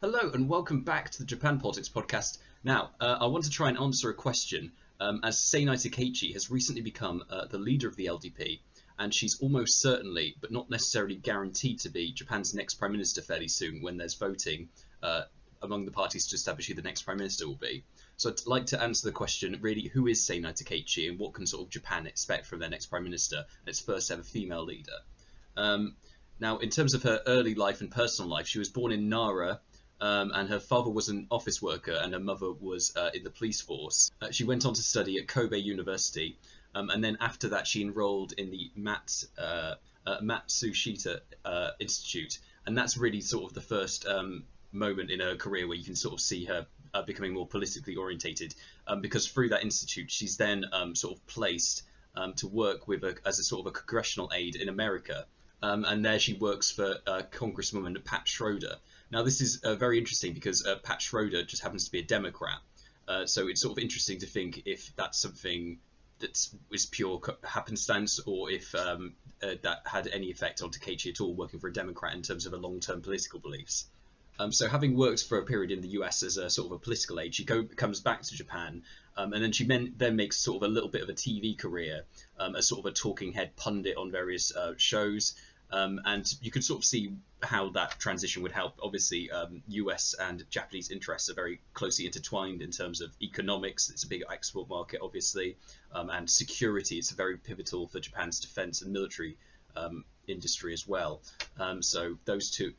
Hello and welcome back to the Japan Politics Podcast. Now, I want to try and answer a question, as Sanae Takaichi has recently become the leader of the LDP, and she's almost certainly, but not necessarily guaranteed to be, Japan's next Prime Minister fairly soon when there's voting among the parties to establish who the next Prime Minister will be. So I'd like to answer the question, really, who is Sanae Takaichi and what can sort of Japan expect from their next Prime Minister and its first ever female leader? Now, in terms of her early life and personal life, she was born in Nara, and her father was an office worker and her mother was in the police force. She went on to study at Kobe University, and then after that she enrolled in the Matsushita Institute, and that's really sort of the first moment in her career where you can sort of see her becoming more politically orientated, because through that institute she's then sort of placed to work with as a sort of a congressional aide in America. And there she works for Congresswoman Pat Schroeder. Now this is very interesting because Pat Schroeder just happens to be a Democrat. So it's sort of interesting to think if that's something that is pure happenstance or if that had any effect on Takaichi at all, working for a Democrat in terms of her long-term political beliefs. So having worked for a period in the US as a sort of a political aide, she comes back to Japan, and then she then makes sort of a little bit of a TV career as sort of a talking head pundit on various shows. And you can sort of see how that transition would help. Obviously, US and Japanese interests are very closely intertwined in terms of economics. It's a big export market, obviously, and security. It's very pivotal for Japan's defense and military industry as well. So those two,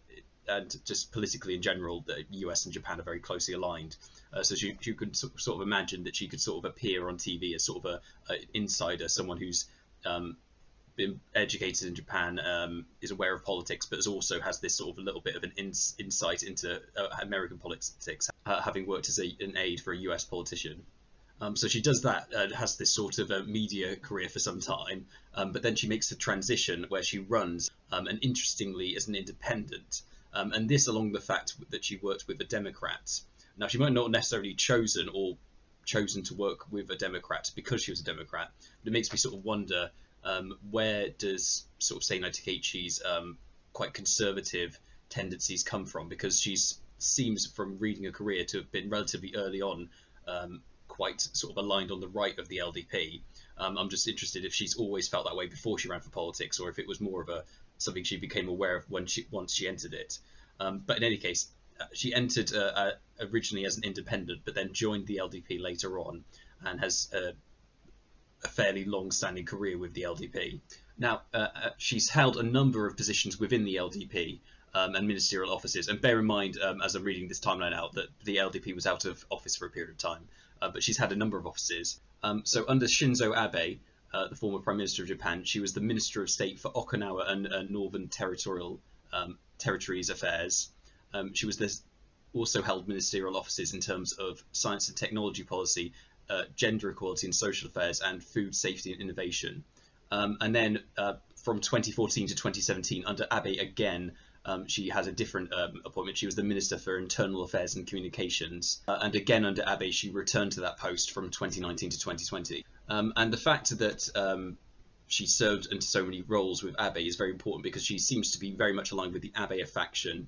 and just politically in general, the US and Japan are very closely aligned. So you could sort of imagine that she could sort of appear on TV as sort of an insider, someone who's been educated in Japan, is aware of politics, but also has this sort of a little bit of an insight into American politics, having worked as an aide for a US politician. So she does that, has this sort of a media career for some time, but then she makes the transition where she runs, and interestingly, as an independent. And this along the fact that she worked with a Democrat. Now, she might not necessarily chosen to work with a Democrat because she was a Democrat, but it makes me sort of wonder, where does sort of Sanae Takaichi's quite conservative tendencies come from? Because she seems, from reading her career, to have been relatively early on quite sort of aligned on the right of the LDP. I'm just interested if she's always felt that way before she ran for politics, or if it was more of something she became aware of once she entered it. But in any case, she entered originally as an independent, but then joined the LDP later on, and has a fairly long-standing career with the LDP. Now, she's held a number of positions within the LDP and ministerial offices. And bear in mind, as I'm reading this timeline out, that the LDP was out of office for a period of time, but she's had a number of offices. So under Shinzo Abe, the former Prime Minister of Japan, she was the Minister of State for Okinawa and Northern Territories Affairs. She was also held ministerial offices in terms of science and technology policy, gender equality and social affairs, and food safety and innovation. And then from 2014 to 2017, under Abe again, she had a different appointment. She was the Minister for Internal Affairs and Communications. And again, under Abe, she returned to that post from 2019 to 2020. And the fact that she served into so many roles with Abe is very important, because she seems to be very much aligned with the Abe faction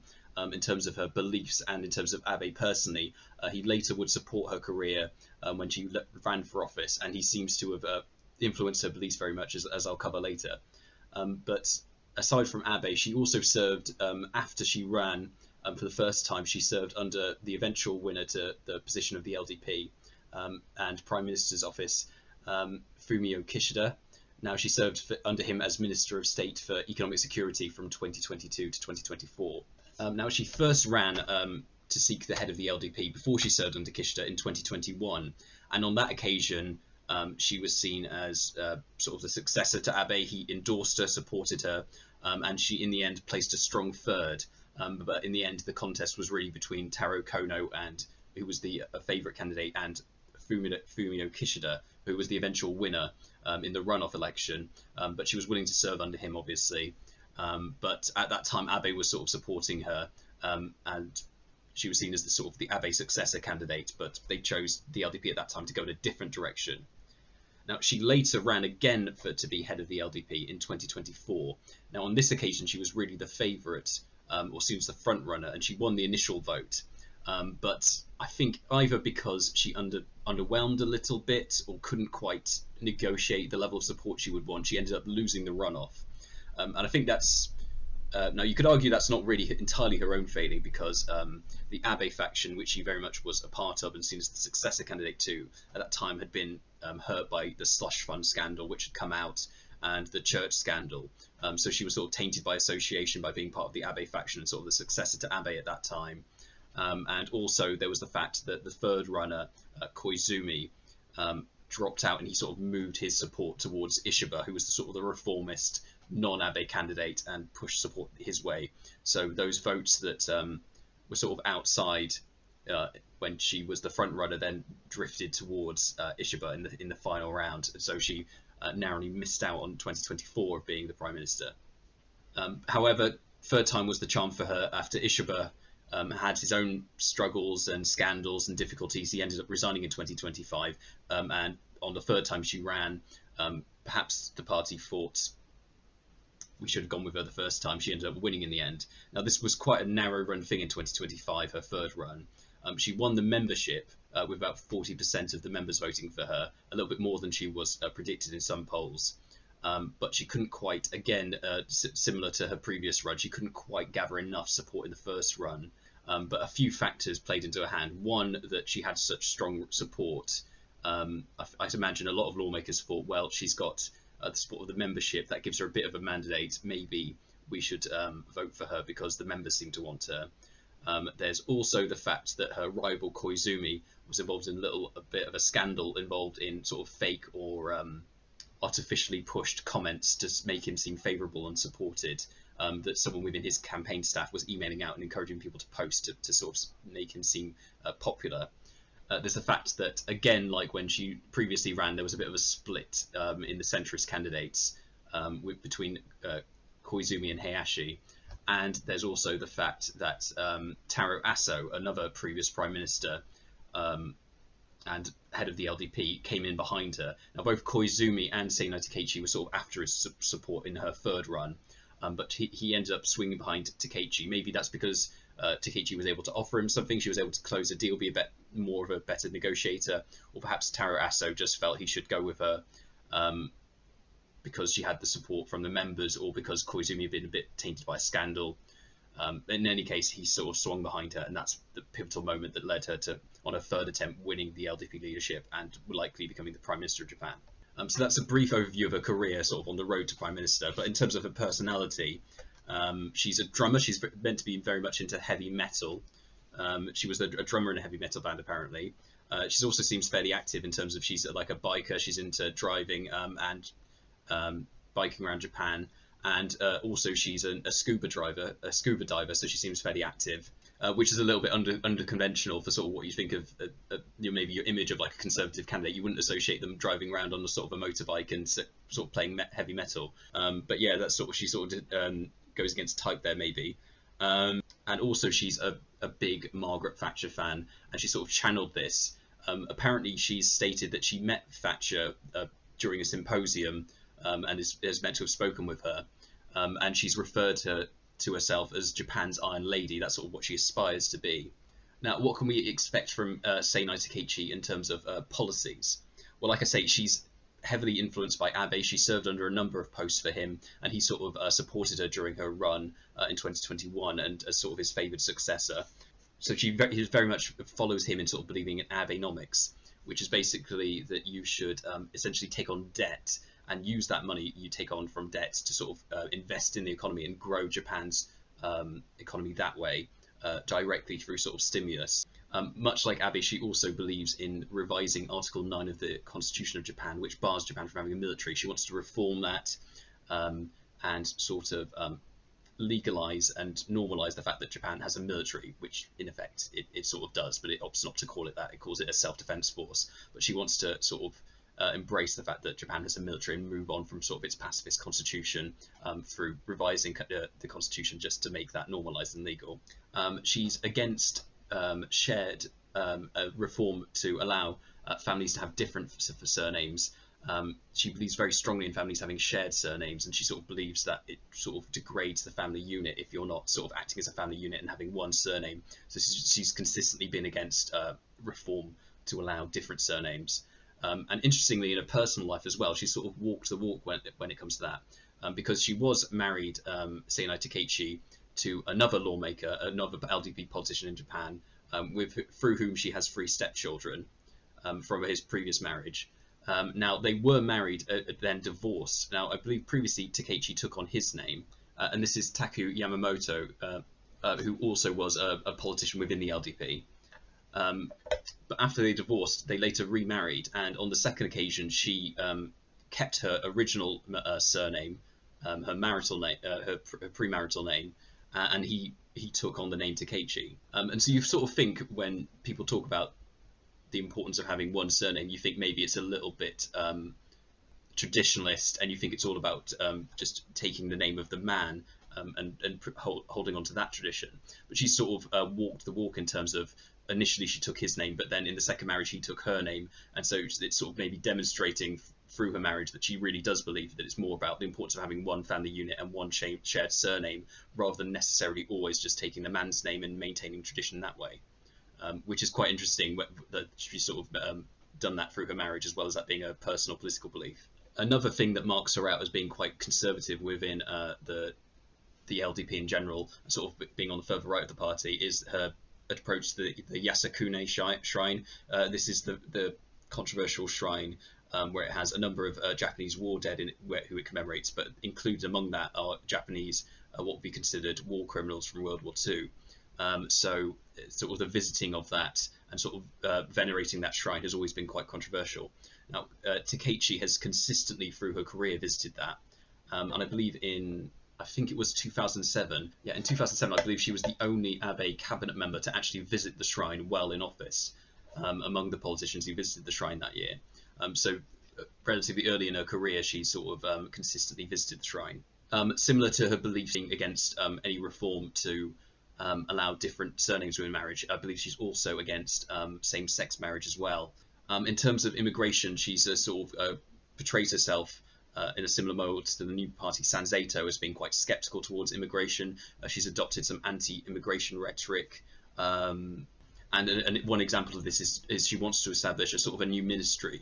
in terms of her beliefs and in terms of Abe personally. He later would support her career when she ran for office, and he seems to have influenced her beliefs very much, as I'll cover later. But aside from Abe, she also served, after she ran for the first time, she served under the eventual winner to the position of the LDP and Prime Minister's office, Fumio Kishida. Now, she served under him as Minister of State for Economic Security from 2022 to 2024. Now, she first ran to seek the head of the LDP before she served under Kishida in 2021, and on that occasion she was seen as sort of the successor to Abe. He endorsed her, supported her, and she in the end placed a strong third. But in the end, the contest was really between Taro Kono, who was the favourite candidate, and Fumio Kishida, who was the eventual winner in the runoff election. But she was willing to serve under him, obviously. But at that time, Abe was sort of supporting her, and she was seen as the sort of the Abe successor candidate, but they chose the LDP at that time to go in a different direction. Now, she later ran again to be head of the LDP in 2024. Now, on this occasion, she was really the favourite or seen as the front runner, and she won the initial vote. But I think either because she underwhelmed a little bit or couldn't quite negotiate the level of support she would want, she ended up losing the runoff. And I think that's now you could argue that's not really entirely her own failing, because the Abe faction, which she very much was a part of and seen as the successor candidate to at that time, had been hurt by the slush fund scandal which had come out and the church scandal. So she was sort of tainted by association by being part of the Abe faction and sort of the successor to Abe at that time. And also there was the fact that the third runner, Koizumi, dropped out, and he sort of moved his support towards Ishiba, who was the sort of the reformist non-Abe candidate, and pushed support his way. So those votes that were sort of outside when she was the front runner then drifted towards Ishiba in the final round. So she narrowly missed out on 2024 of being the prime minister. However, third time was the charm for her. After Ishiba had his own struggles and scandals and difficulties, he ended up resigning in 2025. And on the third time she ran, perhaps the party thought we should have gone with her the first time. She ended up winning in the end. Now, this was quite a narrow run thing in 2025, her third run. She won the membership with about 40% of the members voting for her, a little bit more than she was predicted in some polls. But she couldn't quite, again, similar to her previous run, she couldn't quite gather enough support in the first run. But a few factors played into her hand. One, that she had such strong support. I'd imagine a lot of lawmakers thought, well, she's got the support of the membership, that gives her a bit of a mandate. Maybe we should vote for her because the members seem to want her. There's also the fact that her rival Koizumi was involved in a bit of a scandal involved in sort of fake or artificially pushed comments to make him seem favourable and supported, that someone within his campaign staff was emailing out and encouraging people to post to sort of make him seem popular. There's the fact that, again, like when she previously ran, there was a bit of a split in the centrist candidates between Koizumi and Hayashi. And there's also the fact that Taro Aso, another previous prime minister and head of the LDP, came in behind her. Now, both Koizumi and Sanae Takaichi were sort of after his support in her third run, but he ended up swinging behind Takaichi. Maybe that's because Takaichi was able to offer him something. She was able to close a deal, be a bit more of a better negotiator, or perhaps Taro Aso just felt he should go with her because she had the support from the members, or because Koizumi had been a bit tainted by a scandal. In any case, he sort of swung behind her, and that's the pivotal moment that led her to, on her third attempt, winning the LDP leadership and likely becoming the Prime Minister of Japan. So that's a brief overview of her career, sort of on the road to Prime Minister. But in terms of her personality, she's a drummer. She's meant to be very much into heavy metal. She was a drummer in a heavy metal band, apparently. She also seems fairly active in terms of she's like a biker. She's into driving and biking around Japan. And also she's a scuba diver, so she seems fairly active, which is a little bit unconventional for sort of what you think of maybe your image of like a conservative candidate. You wouldn't associate them driving around on a sort of a motorbike and sort of playing heavy metal. But yeah, that's sort of, she sort of goes against type there maybe. And also she's a big Margaret Thatcher fan, and she sort of channeled this. Apparently she's stated that she met Thatcher during a symposium, and is meant to have spoken with her, and she's referred to herself as Japan's Iron Lady. That's sort of what she aspires to be. Now, what can we expect from Sanae Takaichi in terms of policies? Well, like I say, she's heavily influenced by Abe. She served under a number of posts for him, and he sort of supported her during her run in 2021 and as sort of his favoured successor. So he very much follows him in sort of believing in Abenomics, which is basically that you should essentially take on debt and use that money you take on from debt to sort of invest in the economy and grow Japan's economy that way, directly through sort of stimulus. Much like Abe, she also believes in revising Article 9 of the Constitution of Japan, which bars Japan from having a military. She wants to reform that and sort of legalize and normalize the fact that Japan has a military, which in effect it sort of does, but it opts not to call it that. It calls it a self-defense force. But she wants to sort of embrace the fact that Japan has a military and move on from sort of its pacifist constitution through revising the constitution just to make that normalized and legal. She's against shared reform to allow families to have different surnames. She believes very strongly in families having shared surnames, and she sort of believes that it sort of degrades the family unit if you're not sort of acting as a family unit and having one surname. So she's consistently been against reform to allow different surnames. And interestingly, in her personal life as well, she sort of walked the walk when it comes to that, because she was married, Sanae Takaichi, to another lawmaker, another LDP politician in Japan, through whom she has 3 stepchildren from his previous marriage. Now, they were married, then divorced. Now, I believe previously Takaichi took on his name, and this is Taku Yamamoto, who also was a politician within the LDP. But after they divorced, they later remarried, and on the second occasion, she kept her original surname, her marital name, her premarital name, and he took on the name Takaichi. And so you sort of think when people talk about the importance of having one surname, you think maybe it's a little bit traditionalist, and you think it's all about just taking the name of the man and holding on to that tradition. But she sort of walked the walk in terms of initially she took his name, but then in the second marriage he took her name, and so it's sort of maybe demonstrating through her marriage that she really does believe that it's more about the importance of having one family unit and one shared surname, rather than necessarily always just taking the man's name and maintaining tradition that way. Which is quite interesting that she's sort of done that through her marriage, as well as that being a personal political belief. Another thing that marks her out as being quite conservative within the LDP in general, sort of being on the further right of the party, is her approach to the Yasukuni shrine. This is the controversial shrine where it has a number of Japanese war dead in it, who it commemorates, but included among that are Japanese, what would be considered war criminals from World War II. So sort of the visiting of that and sort of venerating that shrine has always been quite controversial. Now, Takaichi has consistently through her career visited that, and I believe I think it was 2007. Yeah, in 2007, I believe she was the only Abe cabinet member to actually visit the shrine while in office, among the politicians who visited the shrine that year. So relatively early in her career, she sort of consistently visited the shrine. Similar to her belief against any reform to allow different surnames within marriage, I believe she's also against same-sex marriage as well. In terms of immigration, she's sort of portrays herself in a similar mode to the new party Sanzato as being quite skeptical towards immigration. She's adopted some anti-immigration rhetoric. And one example of this is she wants to establish a sort of a new ministry.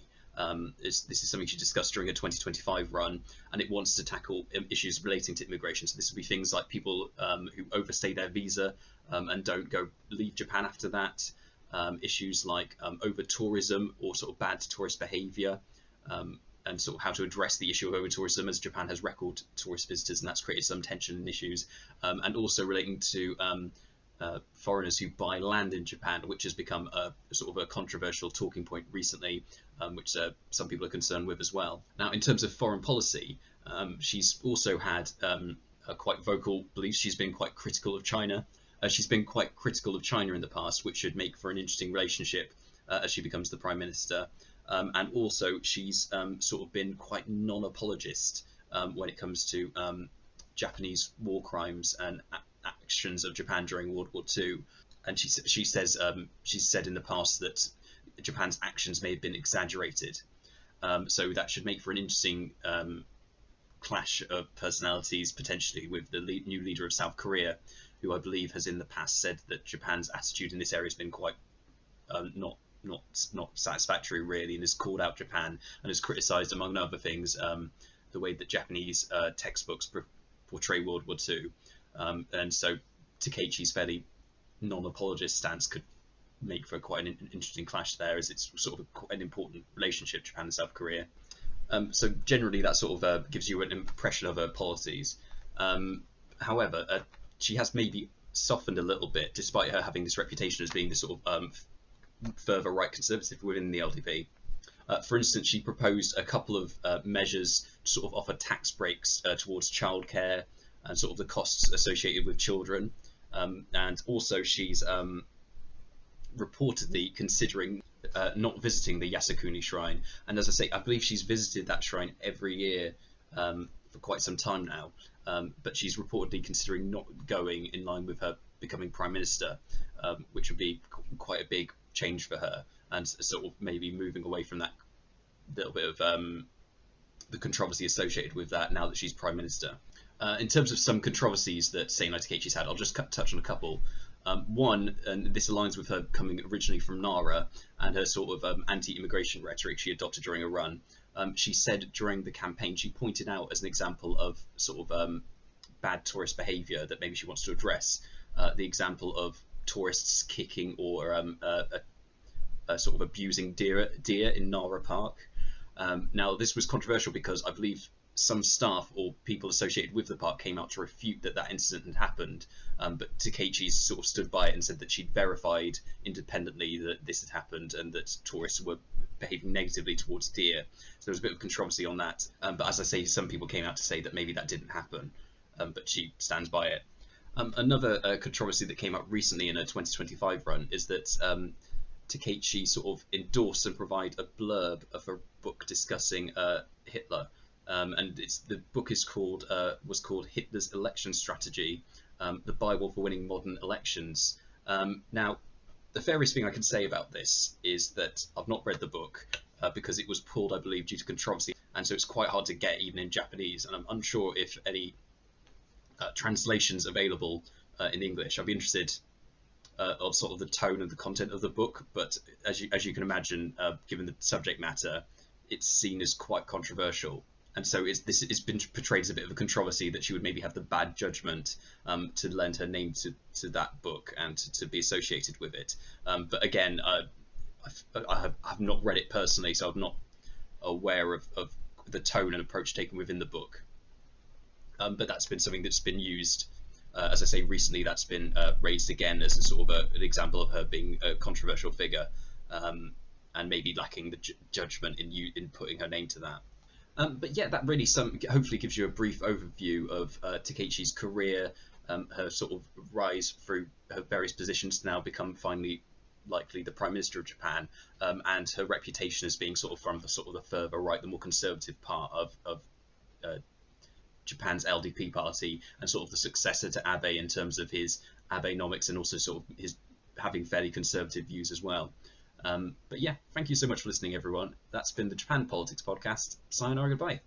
This is something she discussed during her 2025 run, and it wants to tackle issues relating to immigration. So this would be things like people who overstay their visa and don't leave Japan after that, issues like over-tourism or sort of bad tourist behaviour, and sort of how to address the issue of over-tourism, as Japan has record tourist visitors, and that's created some tension and issues, and also relating to foreigners who buy land in Japan, which has become a sort of a controversial talking point recently, which some people are concerned with as well. Now, in terms of foreign policy, she's also had quite vocal beliefs. She's been quite critical of China. She's been quite critical of China in the past, which should make for an interesting relationship as she becomes the Prime Minister. And also, she's sort of been quite non-apologist when it comes to Japanese war crimes and actions of Japan during World War II. And she says she's said in the past that Japan's actions may have been exaggerated. So that should make for an interesting clash of personalities potentially with the new leader of South Korea, who I believe has in the past said that Japan's attitude in this area has been quite not satisfactory really, and has called out Japan and has criticised, among other things, the way that Japanese textbooks portray World War II. And so Takaichi's fairly non-apologist stance could make for quite an interesting clash there, as it's sort of an important relationship, Japan and South Korea. So generally that sort of gives you an impression of her policies. However, she has maybe softened a little bit, despite her having this reputation as being this sort of further right conservative within the LDP. For instance, she proposed a couple of measures to sort of offer tax breaks towards childcare and sort of the costs associated with children. And also she's reportedly considering not visiting the Yasukuni shrine. And as I say, I believe she's visited that shrine every year for quite some time now. But she's reportedly considering not going in line with her becoming Prime Minister, which would be quite a big change for her, and sort of maybe moving away from that little bit of the controversy associated with that now that she's prime minister. In terms of some controversies that Sanae Takaichi's had, I'll just touch on a couple. One, and this aligns with her coming originally from Nara and her sort of anti-immigration rhetoric she adopted during a run. She said during the campaign, she pointed out as an example of sort of bad tourist behaviour that maybe she wants to address, the example of tourists kicking or sort of abusing deer in Nara Park. Now, this was controversial because I believe some staff or people associated with the park came out to refute that incident had happened, but Takaichi sort of stood by it and said that she'd verified independently that this had happened and that tourists were behaving negatively towards deer. So there was a bit of controversy on that, but as I say, some people came out to say that maybe that didn't happen, but she stands by it. Another controversy that came up recently in a 2025 run is that Takaichi sort of endorsed and provide a blurb of a book discussing Hitler. And the book was called Hitler's Election Strategy, the Bible for Winning Modern Elections. Now, the fairest thing I can say about this is that I've not read the book because it was pulled, I believe, due to controversy, and so it's quite hard to get even in Japanese, and I'm unsure if any translations available in English. I'd be interested of sort of the tone and the content of the book, but as you can imagine, given the subject matter, it's seen as quite controversial. And so it's been portrayed as a bit of a controversy that she would maybe have the bad judgment to lend her name to that book and to be associated with it. But again, I have not read it personally, so I'm not aware of the tone and approach taken within the book. But that's been something that's been used, as I say, recently. That's been raised again as a sort of an example of her being a controversial figure, and maybe lacking the judgment in putting her name to that. But yeah, that really hopefully gives you a brief overview of Takaichi's career, her sort of rise through her various positions to now become finally likely the Prime Minister of Japan, and her reputation as being sort of from the further right, the more conservative part of Japan's LDP party, and sort of the successor to Abe in terms of his Abenomics and also sort of his having fairly conservative views as well. But yeah, thank you so much for listening, everyone. That's been the Japan Politics Podcast. Sayonara, goodbye.